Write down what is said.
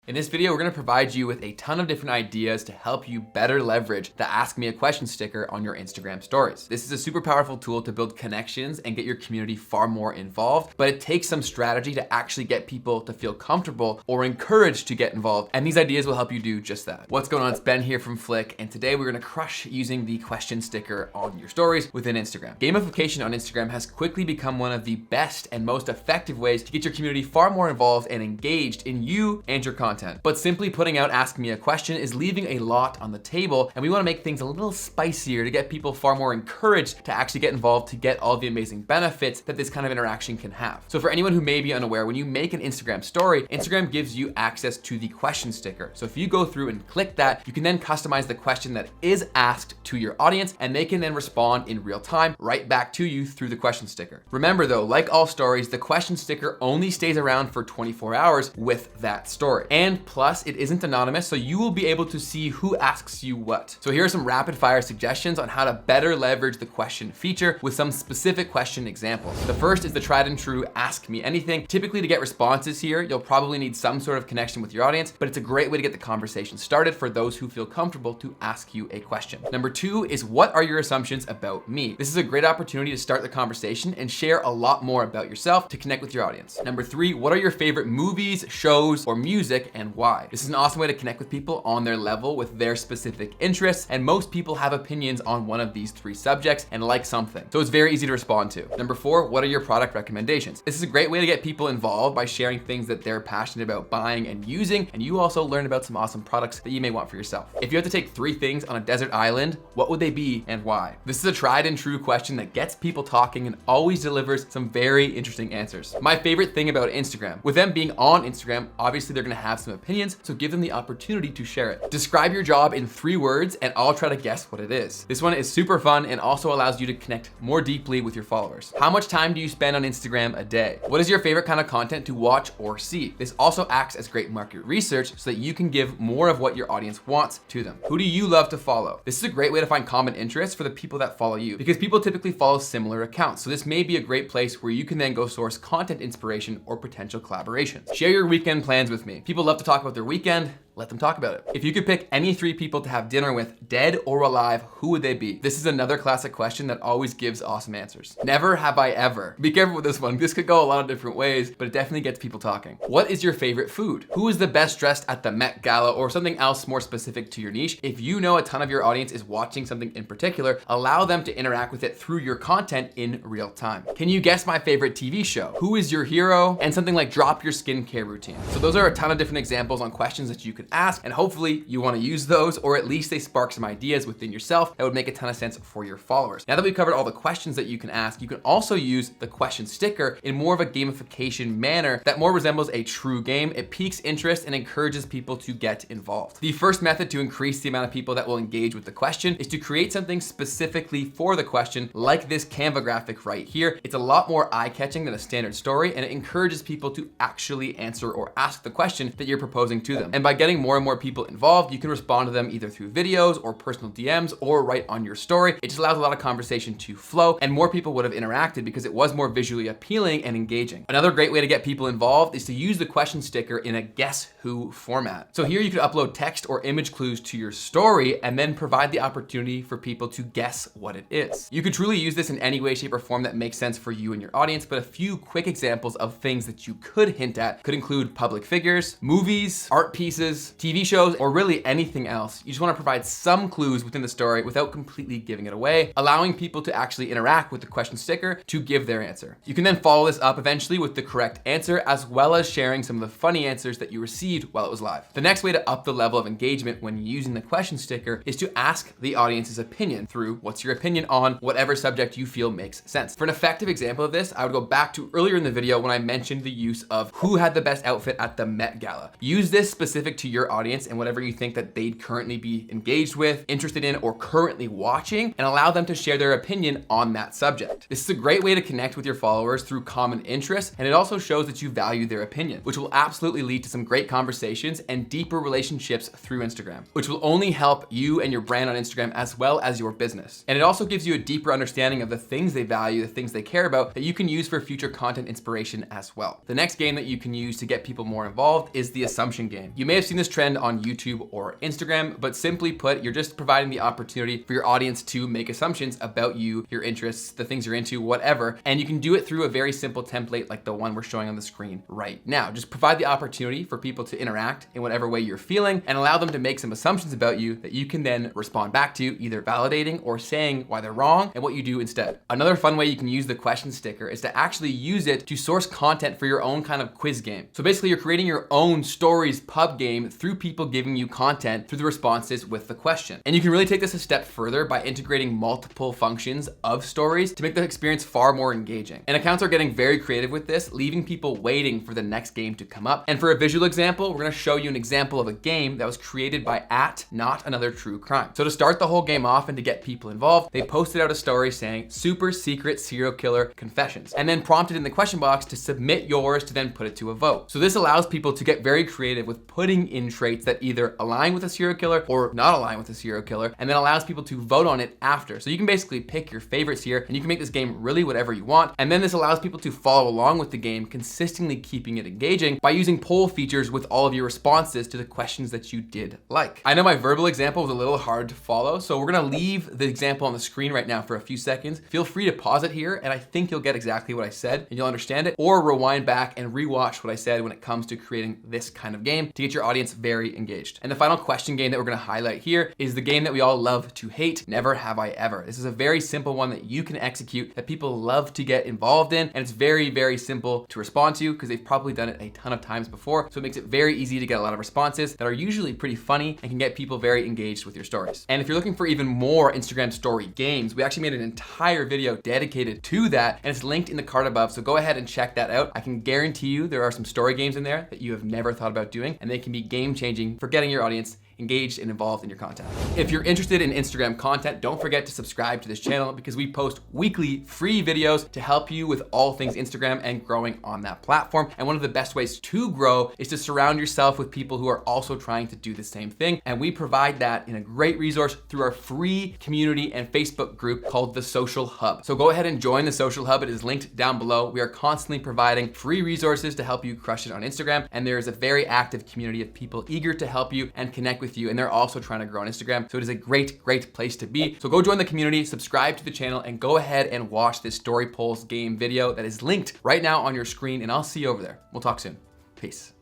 In this video, we're gonna provide you with a ton of different ideas to help you better leverage the Ask Me a Question sticker on your Instagram stories. This is a super powerful tool to build connections and get your community far more involved, but it takes some strategy to actually get people to feel comfortable or encouraged to get involved, and these ideas will help you do just that. What's going on? It's Ben here from Flick, and today we're gonna crush using the question sticker on your stories within Instagram. Gamification on Instagram has quickly become one of the best and most effective ways to get your community far more involved and engaged in you and your content. But simply putting out Ask Me a Question is leaving a lot on the table, and we want to make things a little spicier to get people far more encouraged to actually get involved to get all the amazing benefits that this kind of interaction can have. So for anyone who may be unaware, when you make an Instagram story, Instagram gives you access to the question sticker. So if you go through and click that, you can then customize the question that is asked to your audience, and they can then respond in real time right back to you through the question sticker. Remember though, like all stories, the question sticker only stays around for 24 hours with that story. And plus, it isn't anonymous, so you will be able to see who asks you what. So here are some rapid fire suggestions on how to better leverage the question feature with some specific question examples. The first is the tried and true Ask Me Anything. Typically, to get responses here, you'll probably need some sort of connection with your audience, but it's a great way to get the conversation started for those who feel comfortable to ask you a question. Number two is, what are your assumptions about me? This is a great opportunity to start the conversation and share a lot more about yourself to connect with your audience. Number three, what are your favorite movies, shows, or music, and why? This is an awesome way to connect with people on their level with their specific interests, and most people have opinions on one of these three subjects and like something, so it's very easy to respond to. Number four, what are your product recommendations? This is a great way to get people involved by sharing things that they're passionate about buying and using, and you also learn about some awesome products that you may want for yourself. If you had to take three things on a desert island, what would they be and why? This is a tried and true question that gets people talking and always delivers some very interesting answers. My favorite thing about Instagram, with them being on Instagram, obviously they're gonna have some opinions, so give them the opportunity to share it. Describe your job in 3 words and I'll try to guess what it is. This one is super fun and also allows you to connect more deeply with your followers. How much time do you spend on Instagram a day? What is your favorite kind of content to watch or see? This also acts as great market research so that you can give more of what your audience wants to them. Who do you love to follow? This is a great way to find common interests for the people that follow you, because people typically follow similar accounts. So this may be a great place where you can then go source content inspiration or potential collaborations. Share your weekend plans with me. People love to talk about their weekend. Let them talk about it. If you could pick any 3 people to have dinner with, dead or alive, who would they be? This is another classic question that always gives awesome answers. Never have I ever. Be careful with this one. This could go a lot of different ways, but it definitely gets people talking. What is your favorite food? Who is the best dressed at the Met Gala, or something else more specific to your niche? If you know a ton of your audience is watching something in particular, allow them to interact with it through your content in real time. Can you guess my favorite TV show? Who is your hero? And something like drop your skincare routine. So those are a ton of different examples on questions that you could ask, and hopefully you want to use those, or at least they spark some ideas within yourself that would make a ton of sense for your followers. Now that we've covered all the questions that you can ask, you can also use the question sticker in more of a gamification manner that more resembles a true game. It piques interest and encourages people to get involved. The first method to increase the amount of people that will engage with the question is to create something specifically for the question, like this Canva graphic right here. It's a lot more eye-catching than a standard story, and it encourages people to actually answer or ask the question that you're proposing to them. And by getting more and more people involved, you can respond to them either through videos or personal DMs or right on your story. It just allows a lot of conversation to flow, and more people would have interacted because it was more visually appealing and engaging. Another great way to get people involved is to use the question sticker in a guess who format. So here you could upload text or image clues to your story and then provide the opportunity for people to guess what it is. You could truly use this in any way, shape, or form that makes sense for you and your audience, but a few quick examples of things that you could hint at could include public figures, movies, art pieces, TV shows, or really anything else. You just want to provide some clues within the story without completely giving it away, allowing people to actually interact with the question sticker to give their answer. You can then follow this up eventually with the correct answer, as well as sharing some of the funny answers that you received while it was live. The next way to up the level of engagement when using the question sticker is to ask the audience's opinion through what's your opinion on whatever subject you feel makes sense. For an effective example of this, I would go back to earlier in the video when I mentioned the use of who had the best outfit at the Met Gala. Use this specific to your your audience and whatever you think that they'd currently be engaged with, interested in, or currently watching, and allow them to share their opinion on that subject. This is a great way to connect with your followers through common interests, and it also shows that you value their opinion, which will absolutely lead to some great conversations and deeper relationships through Instagram, which will only help you and your brand on Instagram as well as your business. And it also gives you a deeper understanding of the things they value, the things they care about, that you can use for future content inspiration as well. The next game that you can use to get people more involved is the assumption game. You may have seen this trend on YouTube or Instagram, but simply put, you're just providing the opportunity for your audience to make assumptions about you, your interests, the things you're into, whatever. And you can do it through a very simple template like the one we're showing on the screen right now. Just provide the opportunity for people to interact in whatever way you're feeling and allow them to make some assumptions about you that you can then respond back to, either validating or saying why they're wrong and what you do instead. Another fun way you can use the question sticker is to actually use it to source content for your own kind of quiz game. So basically you're creating your own stories pub game through people giving you content through the responses with the question. And you can really take this a step further by integrating multiple functions of stories to make the experience far more engaging. And accounts are getting very creative with this, leaving people waiting for the next game to come up. And for a visual example, we're gonna show you an example of a game that was created by @NotAnotherTrueCrime. So to start the whole game off and to get people involved, they posted out a story saying super secret serial killer confessions, and then prompted in the question box to submit yours to then put it to a vote. So this allows people to get very creative with putting in traits that either align with a serial killer or not align with a serial killer, and then allows people to vote on it after. So you can basically pick your favorites here, and you can make this game really whatever you want. And then this allows people to follow along with the game, consistently keeping it engaging by using poll features with all of your responses to the questions that you did like. I know my verbal example was a little hard to follow, so we're gonna leave the example on the screen right now for a few seconds. Feel free to pause it here, and I think you'll get exactly what I said and you'll understand it, or rewind back and rewatch what I said when it comes to creating this kind of game to get your audience very engaged. And the final question game that we're gonna highlight here is the game that we all love to hate, Never Have I Ever. This is a very simple one that you can execute that people love to get involved in, and it's very, very simple to respond to because they've probably done it a ton of times before. So it makes it very easy to get a lot of responses that are usually pretty funny and can get people very engaged with your stories. And if you're looking for even more Instagram story games, we actually made an entire video dedicated to that, and it's linked in the card above. So go ahead and check that out. I can guarantee you there are some story games in there that you have never thought about doing, and they can be game changing for getting your audience engaged and involved in your content. If you're interested in Instagram content, don't forget to subscribe to this channel because we post weekly free videos to help you with all things Instagram and growing on that platform. And one of the best ways to grow is to surround yourself with people who are also trying to do the same thing. And we provide that in a great resource through our free community and Facebook group called The Social Hub. So go ahead and join The Social Hub. It is linked down below. We are constantly providing free resources to help you crush it on Instagram. And there is a very active community of people eager to help you and connect with you, and they're also trying to grow on Instagram. So it is a great place to be. So go join the community, subscribe to the channel, and go ahead and watch this Story Polls game video that is linked right now on your screen, and I'll see you over there. We'll talk soon. Peace.